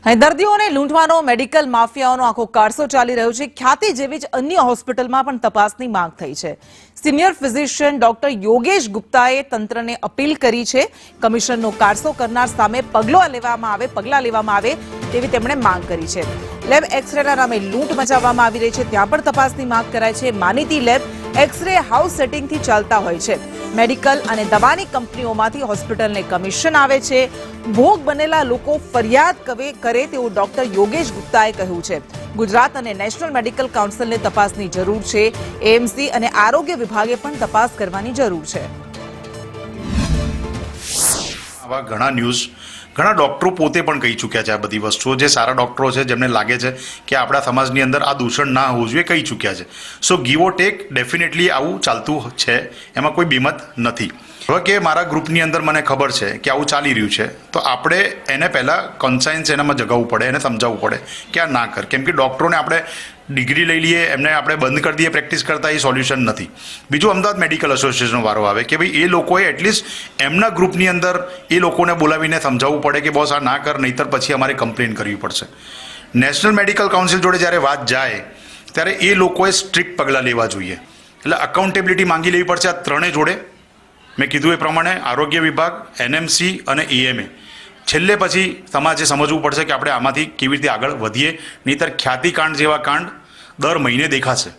અહીં દર્દીઓને લૂંટવાનો મેડિકલ માફિયાઓનો આખો કારસો ચાલી રહ્યો છે। ખ્યાતિ જેવી જ અન્ય હોસ્પિટલમાં પણ તપાસની માંગ થઈ છે। સિનિયર ફિઝિશિયન ડોક્ટર યોગેશ ગુપ્તાએ તંત્રને અપીલ કરી છે। કમિશનનો કારસો કરનાર સામે પગલાં લેવામાં આવે તેવી તેમણે માંગ કરી છે। લેબ એક્સરેના નામે લૂંટ મચાવવામાં આવી રહી છે, ત્યાં પણ તપાસની માંગ કરાઈ છે। માનીતી લેબ એક્સરે હાઉસ સેટિંગથી ચાલતા હોય છે। મેડિકલ અને દવાની કંપનીઓમાંથી હોસ્પિટલને કમિશન આવે છે। ભોગ બનેલા લોકો ફરિયાદ કરે તેવું ડોક્ટર યોગેશ ગુપ્તાએ કહ્યું છે। ગુજરાત અને નેશનલ મેડિકલ કાઉન્સિલને તપાસની જરૂર છે। એએમસી અને આરોગ્ય વિભાગે પણ તપાસ કરવાની જરૂર છે। આવા ઘણા ન્યૂઝ ઘણા ડૉક્ટરો પોતે પણ કહી ચૂક્યા છે। આ બધી વસ્તુઓ જે સારા ડૉક્ટરો છે જેમને લાગે છે કે આપણા સમાજની અંદર આ દૂષણ ના હોવું જોઈએ કહી ચૂક્યા છે। સો ગીવ ઓર ટેક ડેફિનેટલી આવું ચાલતું છે, એમાં કોઈ બીમત નથી। હવે કે મારા ગ્રુપની અંદર મને ખબર છે કે આવું ચાલી રહ્યું છે, તો આપણે એને પહેલાં કોન્સાયન્સ એનામાં જગાવવું પડે, એને સમજાવવું પડે કે આ ના કર। કેમ કે ડૉક્ટરોને આપણે ડિગ્રી લઈ લઈએ, એમને આપણે બંધ કરી દઈએ પ્રેક્ટિસ કરતા, એ સોલ્યુશન નથી। બીજું અમદાવાદ મેડિકલ એસોસિએશનનો વારો આવે કે ભાઈ એ લોકોએ એટલીસ્ટ એમના ગ્રુપની અંદર એ લોકોને બોલાવીને સમજાવવું પડે કે બોસ આ ના કર, નહીંતર પછી અમારે કમ્પ્લેન કરવી પડશે। નેશનલ મેડિકલ કાઉન્સિલ જોડે જ્યારે વાત જાય ત્યારે એ લોકોએ સ્ટ્રિક્ટ પગલાં લેવા જોઈએ। એટલે અકાઉન્ટેબિલિટી માંગી લેવી પડશે આ ત્રણેય જોડે। મેં કીધું એ પ્રમાણે આરોગ્ય વિભાગ, એનએમસી અને એએમએ છેલ્લે પછી સમાજે સમજવું પડશે કે આપણે આમાંથી કેવી રીતે આગળ વધીએ, નહીંતર ખ્યાતિકાંડ જેવા કાંડ દર મહિને દેખાશે।